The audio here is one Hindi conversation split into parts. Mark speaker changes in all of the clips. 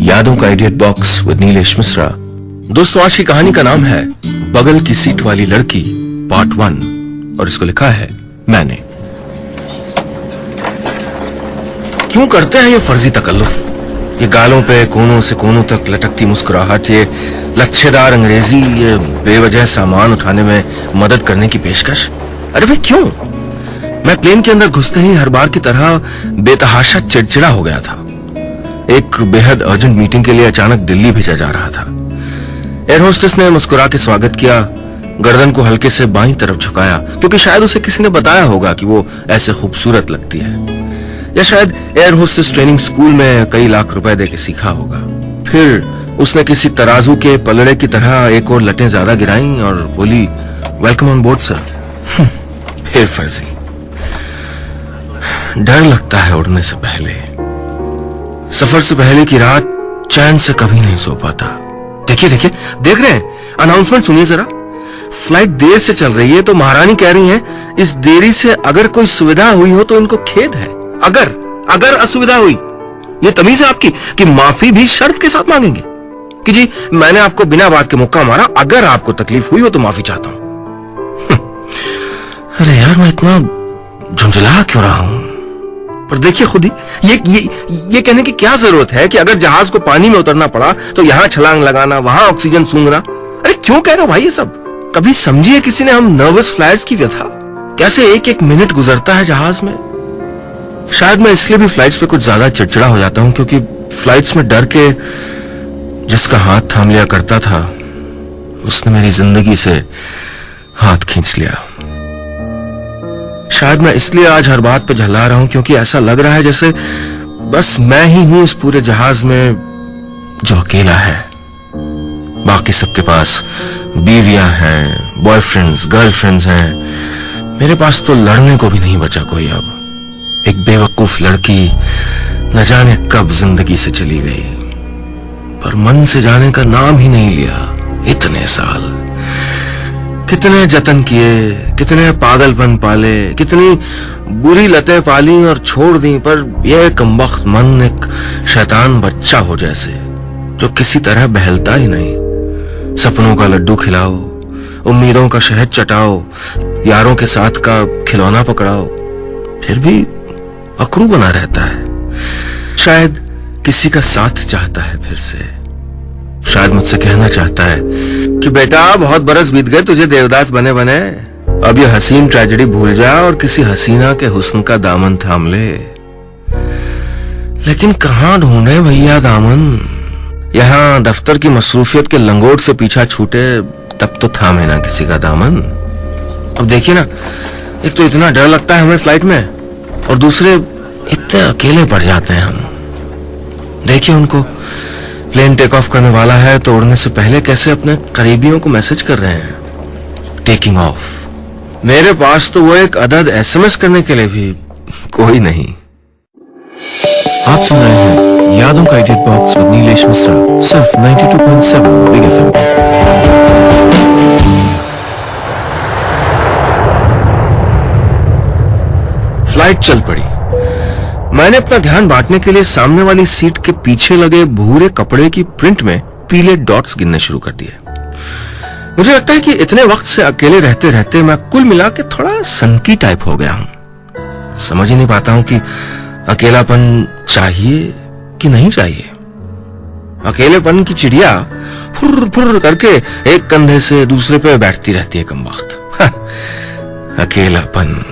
Speaker 1: यादों का idiot box with Nilesh Mishra. दोस्तों, आज की कहानी का नाम है बगल की सीट वाली लड़की पार्ट 1 और इसको लिखा है मैंने। क्यों करते हैं ये फर्जी तकल्लुफ, ये गालों पे कोनों से कोनों तक लटकती मुस्कुराहट, ये लच्छेदार अंग्रेजी, ये बेवजह सामान उठाने में मदद करने की पेशकश। अरे भाई क्यों? मैं प्लेन के अंदर घुसते ही हर बार की तरह बेतहाशा चिड़चिड़ा हो गया था। एक बेहद अर्जेंट मीटिंग के लिए अचानक दिल्ली भेजा जा रहा था। एयर होस्टेस ने मुस्कुरा के स्वागत किया, गर्दन को हल्के से बाईं तरफ झुकाया, क्योंकि शायद उसे किसी ने बताया होगा कि वो ऐसे खूबसूरत लगती है, या शायद एयर होस्टेस ट्रेनिंग स्कूल में कई लाख रुपए देके सीखा होगा। फिर उसने किसी तराजू के पलड़े की तरह एक और लटें ज्यादा गिराई और बोली, वेलकम ऑन बोर्ड सर। फिर फर्जी। डर लगता है उड़ने से पहले। सफर से पहले की रात चैन से कभी नहीं सो पाता। देखिए देखिए, देख रहे हैं? अनाउंसमेंट सुनिए जरा। फ्लाइट देर से चल रही है तो महारानी कह रही हैं, इस देरी से अगर कोई सुविधा हुई हो तो इनको खेद है। अगर असुविधा हुई, ये तमीज है आपकी कि माफी भी शर्त के साथ मांगेंगे कि जी मैंने आपको बिना बात के मुक्का मारा, अगर आपको तकलीफ हुई हो तो माफी चाहता हूं। अरे यार, मैं इतना झुंझला क्यों रहा हूं? पर देखिए खुद ही, ये कहने की क्या जरूरत है कि अगर जहाज को पानी में उतरना पड़ा तो यहां छलांग लगाना, वहां ऑक्सीजन सूंघना। अरे क्यों कह रहे हो भाई ये सब? कभी समझिए किसी ने हम नर्वस फ्लाइट्स की व्यथा, कैसे एक एक मिनट गुजरता है जहाज में। शायद मैं इसलिए भी फ्लाइट्स पे कुछ ज्यादा चिड़चिड़ा हो जाता हूं, क्योंकि फ्लाइट्स में डर के जिसका हाथ थाम लिया करता था उसने मेरी जिंदगी से हाथ खींच लिया। शायद मैं इसलिए आज हर बात पे झल्ला रहा हूं, क्योंकि ऐसा लग रहा है जैसे बस मैं ही हूं इस पूरे जहाज में जो अकेला है। बाकी सबके पास बीवियां हैं, बॉयफ्रेंड्स, गर्लफ्रेंड्स हैं। मेरे पास तो लड़ने को भी नहीं बचा कोई। अब एक बेवकूफ लड़की न जाने कब जिंदगी से चली गई, पर मन से जाने का नाम ही नहीं लिया। इतने साल कितने जतन किए, कितने पागलपन पाले, कितनी बुरी लतें पाली और छोड़ दी, पर यह कमबख्त मन एक शैतान बच्चा हो जैसे, जो किसी तरह बहलता ही नहीं। सपनों का लड्डू खिलाओ, उम्मीदों का शहद चटाओ, यारों के साथ का खिलौना पकड़ाओ, फिर भी अकड़ू बना रहता है। शायद किसी का साथ चाहता है फिर से। शायद मुझसे कहना चाहता है कि बेटा बहुत बरस बीत गए तुझे देवदास बने बने, अब ये हसीन ट्रेजेडी भूल जा और किसी हसीना के हुस्न का दामन थाम ले। लेकिन कहां ढूंढे भैया दामन? यहां दफ्तर की मसरूफियत के लंगोट से पीछा छूटे तब तो थामे ना किसी का दामन। अब देखिए ना, एक तो इतना डर लगता है हमें फ्लाइट में, और दूसरे इतने अकेले पड़ जाते हैं हम। देखिए उनको, प्लेन टेक ऑफ करने वाला है तो उड़ने से पहले कैसे अपने करीबियों को मैसेज कर रहे हैं, टेकिंग ऑफ। मेरे पास तो वो एक अदद एसएमएस करने के लिए भी कोई नहीं।
Speaker 2: आप सुन रहे हैं यादों का idiot box with Nilesh Mishra, सिर्फ 92.7 बिग एफएम।
Speaker 1: फ्लाइट चल पड़ी। मैंने अपना ध्यान बांटने के लिए सामने वाली सीट के पीछे लगे भूरे कपड़े की प्रिंट में पीले डॉट्स गिनने शुरू कर दिए। मुझे लगता है कि इतने वक्त से अकेले रहते रहते मैं कुल मिला के थोड़ा सनकी टाइप हो गया हूं। समझ ही नहीं पाता हूं कि अकेलापन चाहिए कि नहीं चाहिए। अकेलेपन की चिड़िया फुर्र फुर्र करके एक कंधे से दूसरे पे बैठती रहती है कमबख्त। अकेलापन।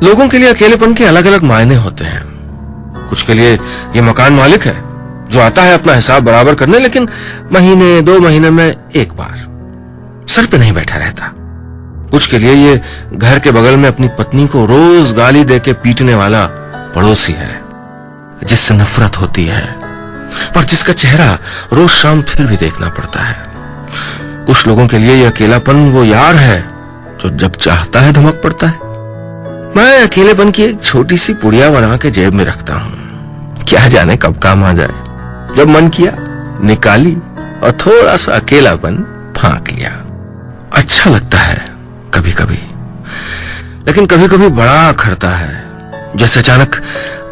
Speaker 1: लोगों के लिए अकेलेपन के अलग अलग मायने होते हैं। कुछ के लिए ये मकान मालिक है जो आता है अपना हिसाब बराबर करने, लेकिन महीने 2 महीने में एक बार सर पे नहीं बैठा रहता। कुछ के लिए ये घर के बगल में अपनी पत्नी को रोज गाली देके पीटने वाला पड़ोसी है, जिससे नफरत होती है, पर जिसका चेहरा रोज शाम फिर भी देखना पड़ता है। कुछ लोगों के लिए ये अकेलापन वो यार है जो जब चाहता है धमक पड़ता है। मैं अकेलेपन की एक छोटी सी पुड़िया बना के जेब में रखता हूं, क्या जाने कब काम आ जाए। जब मन किया निकाली और थोड़ा सा अकेलापन फांक लिया। अच्छा लगता है कभी कभी, लेकिन कभी कभी बड़ा अखरता है, जैसे अचानक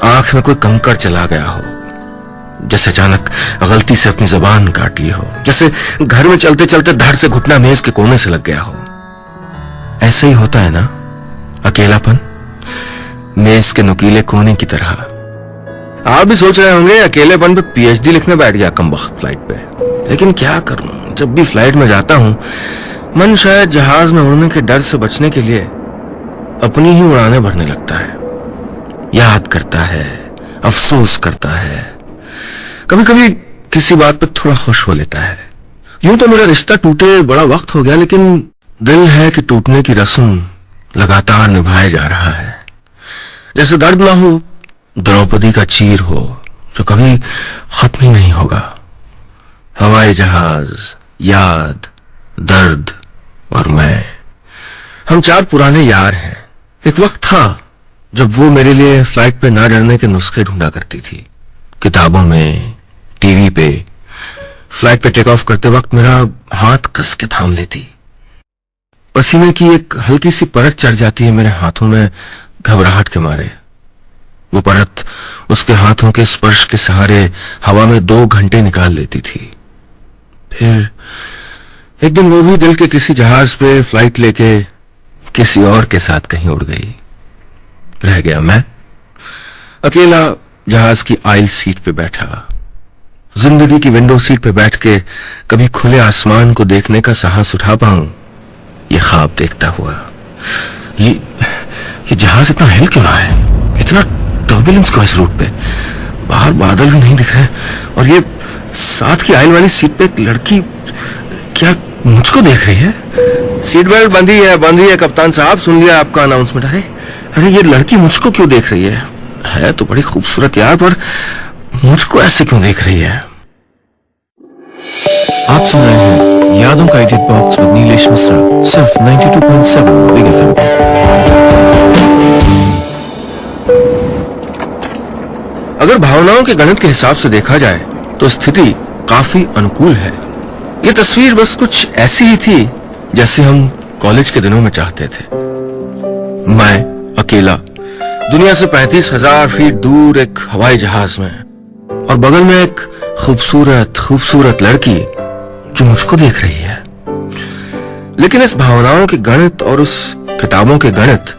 Speaker 1: आंख में कोई कंकड़ चला गया हो। जैसे अचानक गलती से अपनी जबान काट ली हो, जैसे घर में चलते चलते धड़ से घुटना मेज के कोने से लग गया हो। ऐसे ही होता है ना अकेलापन, मेज के नुकीले कोने की तरह। आप भी सोच रहे होंगे अकेलेपन पे पीएचडी लिखने बैठ गया कमबख्त फ्लाइट पे। लेकिन क्या करूं, जब भी फ्लाइट में जाता हूं मन शायद जहाज में उड़ने के डर से बचने के लिए अपनी ही उड़ानें भरने लगता है। याद करता है, अफसोस करता है, कभी कभी किसी बात पर थोड़ा खुश हो लेता है। यूं तो मेरा रिश्ता टूटे बड़ा वक्त हो गया, लेकिन दिल है कि टूटने की रस्म लगातार निभाया जा रहा है। जैसे दर्द ना हो, द्रौपदी का चीर हो जो कभी खत्म ही नहीं होगा। हवाई जहाज, याद, दर्द और मैं, हम चार पुराने यार हैं। एक वक्त था जब वो मेरे लिए फ्लाइट पे ना डरने के नुस्खे ढूंढा करती थी, किताबों में, टीवी पे। फ्लाइट पे टेक ऑफ करते वक्त मेरा हाथ कस के थाम लेती। पसीने की एक हल्की सी परत चढ़ जाती है मेरे हाथों में घबराहट के मारे। वो परत उसके हाथों के स्पर्श के सहारे हवा में 2 घंटे निकाल लेती थी। फिर एक दिन वो भी दिल के किसी जहाज पे फ्लाइट लेके किसी और के साथ कहीं उड़ गई। रह गया मैं अकेला जहाज की आइल सीट पे बैठा। जिंदगी की विंडो सीट पे बैठ के कभी खुले आसमान को देखने का साहस उठा पाऊं, ये ख्वाब देखता हुआ। ये जहाज इतना हिल क्यों रहा है? इतना टर्बुलेंस क्यों इस रूट पे? बाहर बादल भी नहीं दिख रहे और ये साथ की आइल वाली सीट पे एक लड़की क्या मुझको देख रही है? सीट बेल्ट बंधी है कप्तान साहब, सुन लिया आपका अनाउंसमेंट। अरे ये लड़की मुझको क्यों देख रही है तो बड़ी खूबसूरत यार, पर मुझको ऐसे क्यों देख रही है?
Speaker 2: आप सुन रहे हैं यादों का edit box with Nilesh Mishra, सिर्फ 92.7 बिग एफएम।
Speaker 1: अगर भावनाओं के गणित के हिसाब से देखा जाए तो स्थिति काफी अनुकूल है। ये तस्वीर बस कुछ ऐसी ही थी जैसे हम कॉलेज के दिनों में चाहते थे। मैं अकेला दुनिया से 35,000 फीट दूर एक हवाई जहाज में, और बगल में एक खूबसूरत लड़की जो मुझको देख रही है। लेकिन इस भावनाओं के गणित और उस किताबों के गणित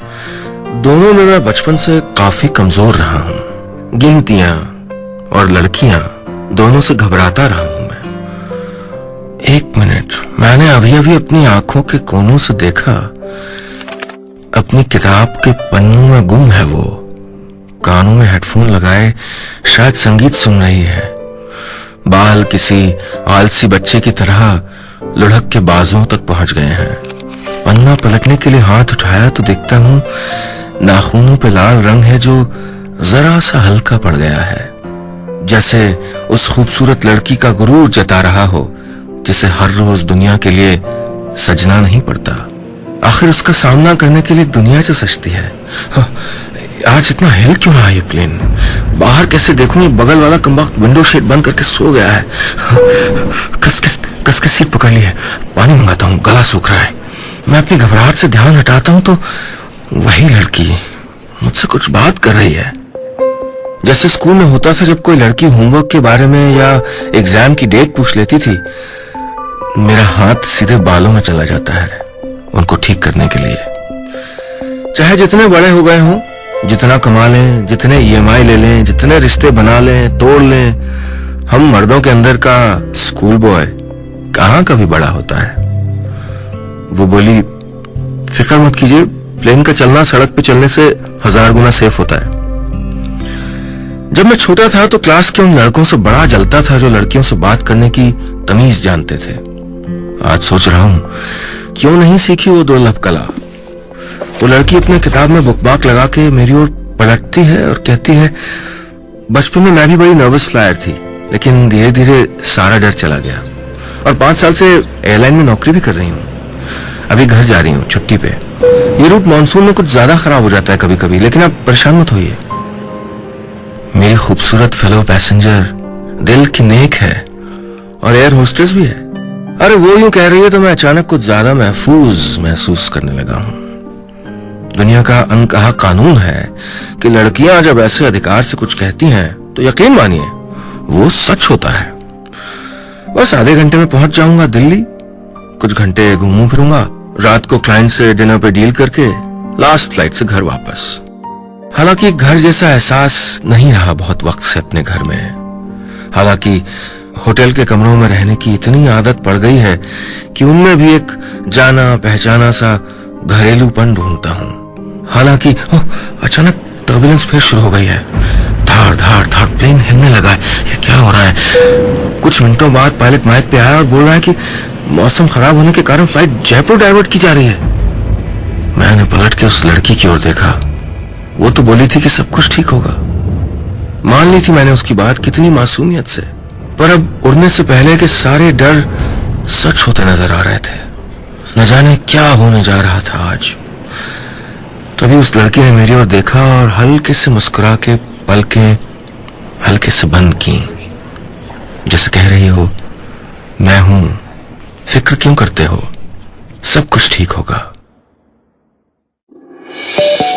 Speaker 1: दोनों में मैं बचपन से काफी कमजोर रहा हूं। गिनतियां और लड़कियां दोनों से घबराता रहा हूं मैं। एक मिनट, मैंने अभी अभी अपनी आंखों के कोनों से देखा, अपनी किताब के पन्नों में गुम है वो। कानों में हेडफोन लगाए शायद संगीत सुन रही है। बाल किसी आलसी बच्चे की तरह लुढ़क के बाजों तक पहुंच गए हैं। पन्ना पलटने के लिए हाथ उठाया तो देखता हूं नाखूनों पे लाल रंग है जो जरा सा हल्का पड़ गया है, जैसे उस खूबसूरत लड़की का गुरूर जता रहा हो जिसे हर रोज दुनिया के लिए सजना नहीं पड़ता। आखिर उसका सामना करने के लिए दुनिया से सजती है। आज इतना हिल क्यों रहा है ये प्लेन? बाहर कैसे देखूं? बगल वाला कमबख्त विंडो शेड बंद करके सो गया है। कस के सीट पकड़ ली है। पानी मंगाता हूं, गला सूख रहा है। मैं अपनी घबराहट से ध्यान हटाता हूं तो वही लड़की मुझसे कुछ बात कर रही है। जैसे स्कूल में होता था जब कोई लड़की होमवर्क के बारे में या एग्जाम की डेट पूछ लेती थी, मेरा हाथ सीधे बालों में चला जाता है उनको ठीक करने के लिए। चाहे जितने बड़े हो गए हों, जितना कमा लें, जितने ईएमआई ले लें, जितने रिश्ते बना लें, तोड़ लें, हम मर्दों के अंदर का स्कूल बॉय कहां कभी बड़ा होता है। वो बोली, फिक्र मत कीजिए, प्लेन का चलना सड़क पे चलने से 1000 गुना सेफ होता है। जब मैं छोटा था तो क्लास के उन लड़कों से बड़ा जलता था जो लड़कियों से बात करने की तमीज जानते थे। आज सोच रहा हूं क्यों नहीं सीखी वो दुर्लभ कला। वो लड़की अपने किताब में बुकमार्क लगा के मेरी ओर पलटती है और कहती है, बचपन में मैं भी बड़ी नर्वस फ्लायर थी, लेकिन धीरे धीरे सारा डर चला गया और 5 साल से एयरलाइन में नौकरी भी कर रही हूँ। अभी घर जा रही हूँ छुट्टी पे। ये रूट मानसून में कुछ ज्यादा खराब हो जाता है कभी कभी, लेकिन आप परेशान मत होइए। मेरी खूबसूरत फेलो पैसेंजर दिल की नेक है और एयर होस्टेस भी है। अरे वो यूं कह रही है तो मैं अचानक कुछ ज्यादा महफूज महसूस करने लगा हूं। दुनिया का अनकहा कानून है कि लड़कियां जब ऐसे अधिकार से कुछ कहती हैं तो यकीन मानिए वो सच होता है। बस आधे घंटे में पहुंच जाऊंगा दिल्ली, कुछ घंटे घूमूं फिरूंगा, रात को क्लाइंट से डिनर पे डील करके लास्ट फ्लाइट से घर वापस। हालांकि घर जैसा एहसास नहीं रहा बहुत वक्त से अपने घर में। हालांकि होटल के कमरों में रहने की इतनी आदत पड़ गई है कि उनमें भी एक जाना पहचाना सा घरेलूपन ढूंढता हूं। हालांकि अचानक टर्बुलेंस फिर शुरू हो गई है। धाड़ धाड़ धाड़ प्लेन हिलने लगा है। ये क्या हो रहा है? कुछ मिनटों बाद पायलट माइक पे आया और बोल रहा है कि मौसम खराब होने के कारण फ्लाइट जयपुर डाइवर्ट की जा रही है। मैंने पलट के उस लड़की की ओर देखा। वो तो बोली थी कि सब कुछ ठीक होगा। मान ली थी मैंने उसकी बात कितनी मासूमियत से, पर अब उड़ने से पहले के सारे डर सच होते नजर आ रहे थे। न जाने क्या होने जा रहा था आज। तभी उस लड़की ने मेरी ओर देखा और हल्के से मुस्कुरा के पलकें हल्के से बंद की, जैसे कह रही हो, मैं हूं, फिक्र क्यों करते हो, सब कुछ ठीक होगा।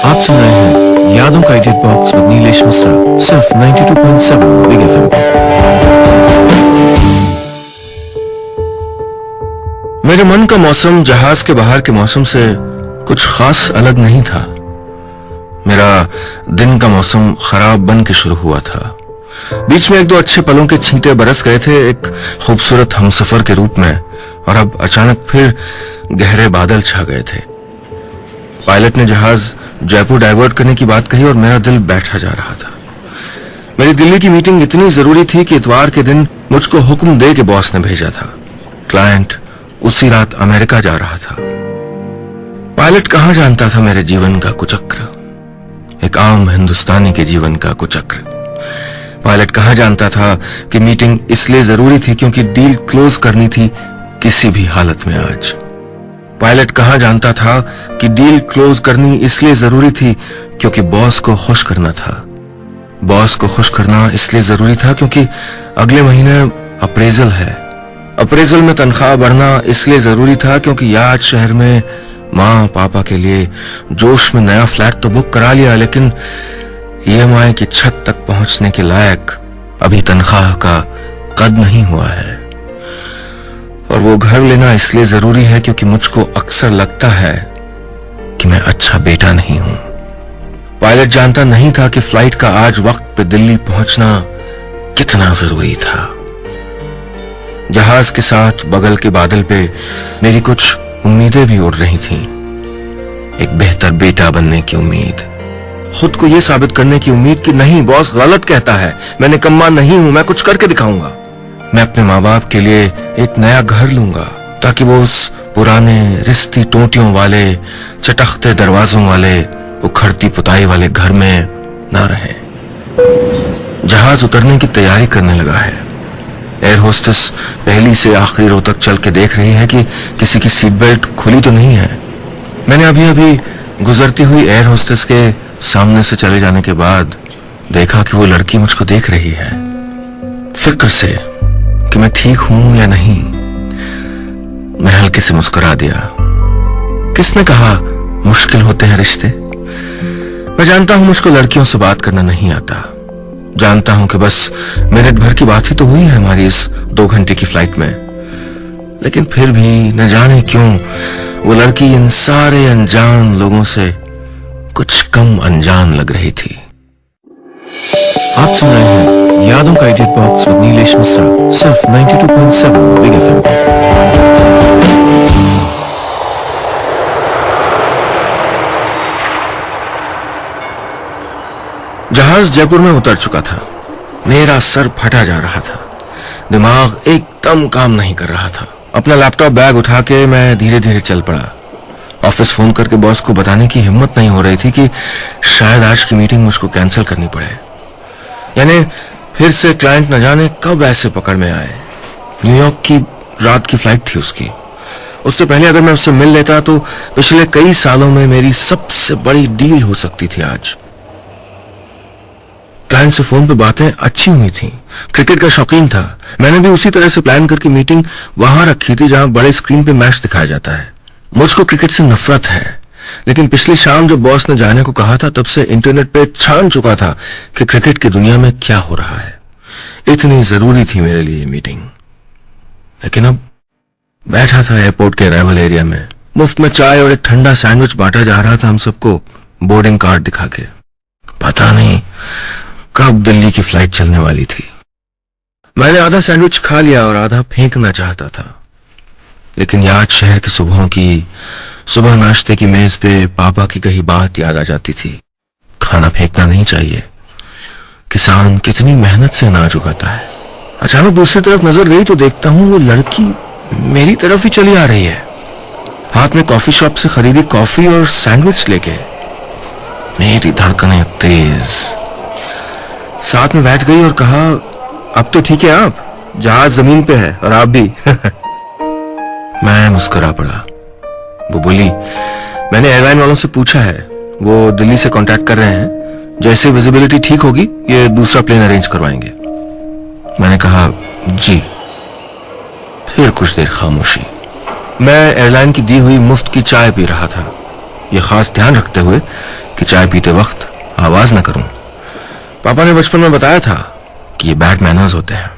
Speaker 2: आप सुन रहे हैं यादों का edit box with Nilesh Mishra, सिर्फ 92.7 बिग एफएम पर।
Speaker 1: मेरे मन का मौसम जहाज के बाहर के मौसम से कुछ खास अलग नहीं था। मेरा दिन का मौसम खराब बन के शुरू हुआ था। बीच में एक दो अच्छे पलों के छींटे बरस गए थे एक खूबसूरत हमसफर के रूप में, और अब अचानक फिर गहरे बादल छा गए थे। पायलट ने जहाज जयपुर डाइवर्ट करने की बात कही और मेरा दिल बैठा जा रहा था। मेरी दिल्ली की मीटिंग इतनी जरूरी थी कि इतवार के दिन मुझको हुक्म दे के बॉस ने भेजा था। क्लाइंट उसी रात अमेरिका जा रहा था। पायलट कहां जानता था मेरे जीवन का कुचक्र, एक आम हिंदुस्तानी के जीवन का कुचक्र। पायलट कहां जानता था कि मीटिंग इसलिए जरूरी थी क्योंकि डील क्लोज करनी थी किसी भी हालत में आज। पायलट कहां जानता था कि डील क्लोज करनी इसलिए जरूरी थी क्योंकि बॉस को खुश करना था। बॉस को खुश करना इसलिए जरूरी था क्योंकि अगले महीने अप्रेजल है। अप्रेजल में तनख्वाह बढ़ना इसलिए जरूरी था क्योंकि याद शहर में माँ पापा के लिए जोश में नया फ्लैट तो बुक करा लिया, लेकिन ईएमआई की छत तक पहुंचने के लायक अभी तनख्वाह का कद नहीं हुआ है। और वो घर लेना इसलिए जरूरी है क्योंकि मुझको अक्सर लगता है कि मैं अच्छा बेटा नहीं हूं। पायलट जानता नहीं था कि फ्लाइट का आज वक्त पे दिल्ली पहुंचना कितना जरूरी था। जहाज के साथ बगल के बादल पे मेरी कुछ उम्मीदें भी उड़ रही थीं। एक बेहतर बेटा बनने की उम्मीद, खुद को यह साबित करने की उम्मीद कि नहीं, बॉस गलत कहता है, मैं निकम्मा नहीं हूं, मैं कुछ करके दिखाऊंगा। मैं अपने माँ बाप के लिए एक नया घर लूंगा ताकि वो उस पुराने रिश्ती टोटियों वाले, चटकते दरवाजों वाले, उखड़ती पुताई वाले घर में ना रहे। जहाज उतरने की तैयारी करने लगा है। एयर होस्टेस पहली से आखिरी रो तक चल के देख रही है कि किसी की सीट बेल्ट खुली तो नहीं है। मैंने अभी अभी गुजरती हुई एयर होस्टेस के सामने से चले जाने के बाद देखा कि वो लड़की मुझको देख रही है, फिक्र से कि मैं ठीक हूं या नहीं। मैं हल्के से मुस्कुरा दिया। किसने कहा मुश्किल होते हैं रिश्ते? मैं जानता हूं मुझको लड़कियों से बात करना नहीं आता। जानता हूं कि बस मिनट भर की बात ही तो हुई है हमारी इस 2 घंटे की फ्लाइट में, लेकिन फिर भी न जाने क्यों वो लड़की इन सारे अनजान लोगों से कुछ कम अनजान लग रही थी।
Speaker 2: आप सुन रहे हैं यादों का edit box with Nilesh Mishra, सिर्फ 92.7 बिग एफएम पर।
Speaker 1: जहाज जयपुर में उतर चुका था। मेरा सर फटा जा रहा था, दिमाग एकदम काम नहीं कर रहा था। अपना लैपटॉप बैग उठा के मैं धीरे धीरे चल पड़ा। ऑफिस फोन करके बॉस को बताने की हिम्मत नहीं हो रही थी कि शायद आज की मीटिंग मुझको कैंसिल करनी पड़े, यानी फिर से क्लाइंट न जाने कब ऐसे पकड़ में आए। न्यूयॉर्क की रात की फ्लाइट थी उसकी। उससे पहले अगर मैं उससे मिल लेता तो पिछले कई सालों में मेरी सबसे बड़ी डील हो सकती थी आज। क्लाइंट से फोन पे बातें अच्छी हुई थी। क्रिकेट का शौकीन था। मैंने भी उसी तरह से प्लान करके मीटिंग वहां रखी थी जहां बड़े स्क्रीन पे मैच दिखाया जाता है। मुझको क्रिकेट से नफरत है, लेकिन पिछली शाम जब बॉस ने जाने को कहा था तब से इंटरनेट पे छान चुका था कि क्रिकेट की दुनिया में क्या हो रहा है। इतनी जरूरी थी मेरे लिए ये मीटिंग। लेकिन अब बैठा था एयरपोर्ट के अराइवल एरिया में, मुफ्त में चाय और एक ठंडा सैंडविच बांटा जा रहा था हम सबको बोर्डिंग कार्ड दिखा के। पता नहीं कब दिल्ली की फ्लाइट चलने वाली थी। मैंने आधा सैंडविच खा लिया और आधा फेंकना चाहता था, लेकिन याद शहर की सुबहों की, सुबह नाश्ते की मेज पे पापा की कही बात याद आ जाती थी। खाना फेंकना नहीं चाहिए, किसान कितनी मेहनत से अनाज उगाता है। अचानक दूसरी तरफ नजर गई तो देखता हूं वो लड़की मेरी तरफ ही चली आ रही है, हाथ में कॉफी शॉप से खरीदी कॉफी और सैंडविच लेके। मेरी धड़कनें तेज। साथ में बैठ गई और कहा, अब तो ठीक है आप, जहाज जमीन पे है और आप भी। मैं मुस्कुरा पड़ा। वो बोली, मैंने एयरलाइन वालों से पूछा है, वो दिल्ली से कांटेक्ट कर रहे हैं, जैसे विजिबिलिटी ठीक होगी ये दूसरा प्लेन अरेंज करवाएंगे। मैंने कहा जी। फिर कुछ देर खामोशी। मैं एयरलाइन की दी हुई मुफ्त की चाय पी रहा था, ये खास ध्यान रखते हुए कि चाय पीते वक्त आवाज न करूं। पापा ने बचपन में बताया था कि ये बैड मैनर्स होते हैं।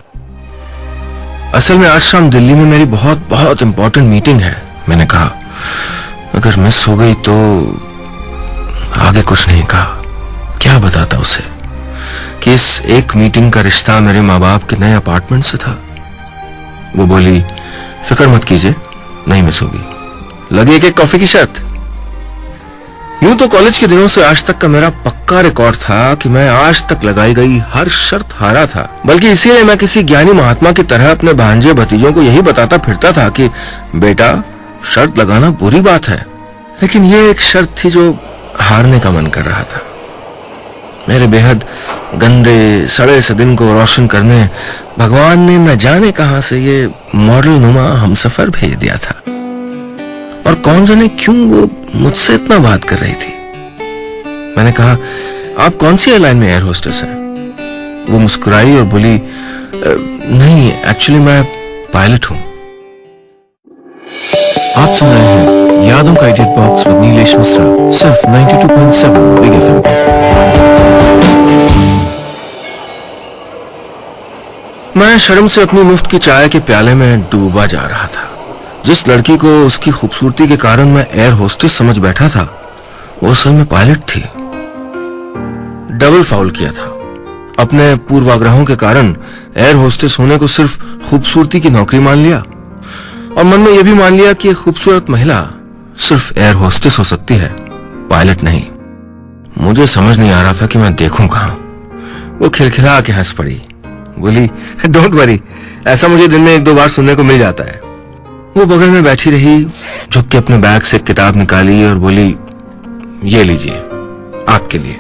Speaker 1: असल में आज शाम दिल्ली में मेरी बहुत बहुत इंपॉर्टेंट मीटिंग है। मैंने कहा, अगर मिस हो गई तो। आगे कुछ नहीं कहा। क्या बताता उसे कि इस एक मीटिंग का रिश्ता मेरे माँ बाप के नए अपार्टमेंट से था। वो बोली, फिक्र मत कीजिए, नहीं मिस होगी। लगी एक कॉफी की शर्त। यूं तो कॉलेज के दिनों से आज तक का मेरा पक्का रिकॉर्ड था कि मैं आज तक लगाई गई हर शर्त हारा था, बल्कि इसीलिए मैं किसी ज्ञानी महात्मा की तरह अपने भांजे भतीजों को यही बताता फिरता था कि बेटा, शर्त लगाना बुरी बात है। लेकिन ये एक शर्त थी जो हारने का मन कर रहा था। मेरे बेहद गंदे सड़े से दिन को रोशन करने भगवान ने न जाने कहां से ये मॉडल नुमा हमसफर भेज दिया था, और कौन जाने क्यों वो मुझसे इतना बात कर रही थी। मैंने कहा, आप कौन सी एयरलाइन में एयर होस्टेस हैं? वो मुस्कुराई और बोली, नहीं, एक्चुअली मैं पायलट हूं।
Speaker 2: आप सुन रहे हैं यादों का edit box with Nilesh Mishra, सिर्फ 92.7 बिग एफएम पे।
Speaker 1: मैं शर्म से अपनी मुफ्त की चाय के प्याले में डूबा जा रहा था। जिस लड़की को उसकी खूबसूरती के कारण मैं एयर होस्टेस समझ बैठा था, वो असल में पायलट थी। डबल फाउल किया था। अपने पूर्वाग्रहों के कारण एयर होस्टेस होने को सिर्फ खूबसूरती की नौकरी मान लिया, और मन में यह भी मान लिया कि एक खूबसूरत महिला सिर्फ एयर होस्टेस हो सकती है, पायलट नहीं। मुझे समझ नहीं आ रहा था कि मैं देखूं कहां। वो खिलखिला के हंस पड़ी, बोली, डोंट वरी, ऐसा मुझे दिन में 1-2 बार सुनने को मिल जाता है। वो बगल में बैठी रही, झुक के अपने बैग से एक किताब निकाली और बोली, ये लीजिए, आपके लिए।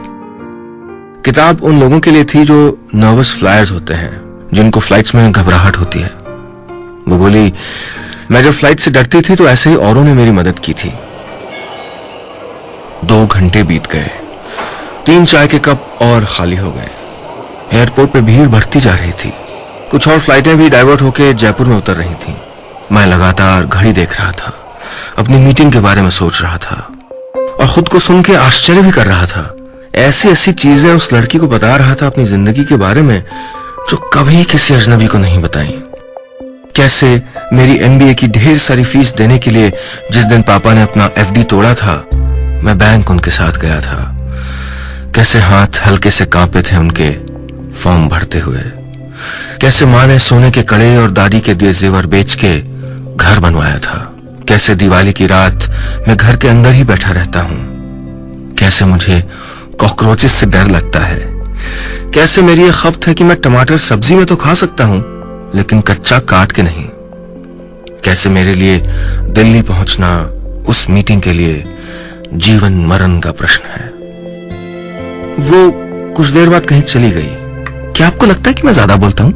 Speaker 1: किताब उन लोगों के लिए थी जो नर्वस फ्लायर्स होते हैं, जिनको फ्लाइट्स में घबराहट होती है। वो बोली, मैं जब फ्लाइट से डरती थी तो ऐसे ही औरों ने मेरी मदद की थी। 2 घंटे बीत गए, 3 चाय के कप और खाली हो गए। एयरपोर्ट पे भीड़ बढ़ती जा रही थी। कुछ और फ्लाइटें भी डाइवर्ट होकर जयपुर में उतर रही थीं। मैं लगातार घड़ी देख रहा था, अपनी मीटिंग के बारे में सोच रहा था, और खुद को सुन के आश्चर्य भी कर रहा था। ऐसी ऐसी चीजें उस लड़की को बता रहा था अपनी जिंदगी के बारे में, जो कभी किसी अजनबी को नहीं बताई। कैसे मेरी एमबीए की ढेर सारी फीस देने के लिए जिस दिन पापा ने अपना एफडी तोड़ा था, मैं बैंक उनके साथ गया था। कैसे हाथ हल्के से कांपे थे उनके फॉर्म भरते हुए। कैसे माँ ने सोने के कड़े और दादी के दिए जेवर बेच के घर बनवाया था। कैसे दिवाली की रात मैं घर के अंदर ही बैठा रहता हूं। कैसे मुझे कॉकरोचेस से डर लगता है। कैसे मेरी ये खपत है कि मैं टमाटर सब्जी में तो खा सकता हूं, लेकिन कच्चा काट के नहीं। कैसे मेरे लिए दिल्ली पहुंचना उस मीटिंग के लिए जीवन मरण का प्रश्न है। वो कुछ देर बाद कहीं चली गई। क्या आपको लगता है कि मैं ज्यादा बोलता हूं?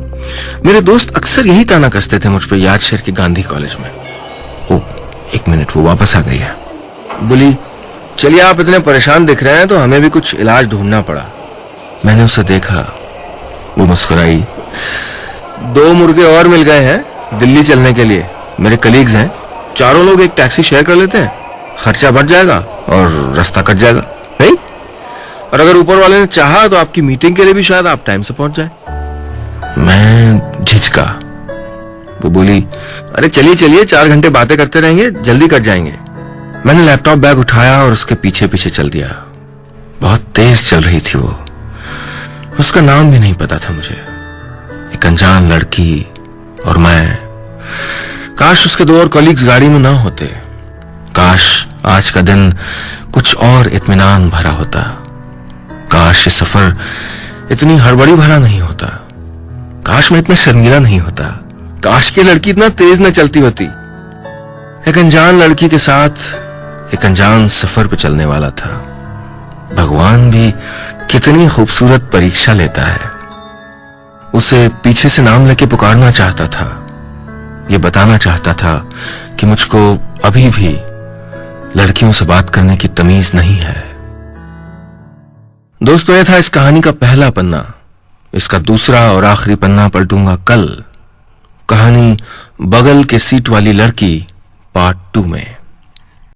Speaker 1: मेरे दोस्त अक्सर यही ताना कसते थे मुझ पे याद शहर के गांधी कॉलेज में। ओ, 1 मिनट, वो वापस आ गई है। बोली, चलिए, आप इतने परेशान दिख रहे हैं तो हमें भी कुछ इलाज ढूंढना पड़ा। मैंने उसे देखा, वो मुस्कुराई। 2 मुर्गे और मिल गए हैं दिल्ली चलने के लिए। मेरे कलीग्स हैं, चारों लोग एक टैक्सी शेयर कर लेते हैं, खर्चा बढ़ जाएगा और रास्ता कट जाएगा। नहीं, और अगर ऊपर वाले ने चाहा तो आपकी मीटिंग के लिए भी शायद आप टाइम से पहुंच जाए। मैं झिझका। वो बोली, अरे चलिए चलिए, 4 घंटे बातें करते रहेंगे, जल्दी कट जाएंगे। मैंने लैपटॉप बैग उठाया और उसके पीछे पीछे चल दिया। बहुत तेज चल रही थी वो। उसका नाम भी नहीं पता था मुझे। एक अनजान लड़की और मैं। काश उसके 2 और कॉलीग्स गाड़ी में ना होते। काश आज का दिन कुछ और इत्मीनान भरा होता। काश ये सफर इतनी हड़बड़ी भरा नहीं होता। काश मैं इतना शर्मीला नहीं होता। काश की लड़की इतना तेज न चलती होती। एक अनजान लड़की के साथ एक अनजान सफर पे चलने वाला था। भगवान भी कितनी खूबसूरत परीक्षा लेता है। उसे पीछे से नाम लेके पुकारना चाहता था। ये बताना चाहता था कि मुझको अभी भी लड़कियों से बात करने की तमीज नहीं है। दोस्तों, यह था इस कहानी का पहला पन्ना। इसका दूसरा और आखिरी पन्ना पलटूंगा कल। कहानी बगल के सीट वाली लड़की पार्ट 2 में।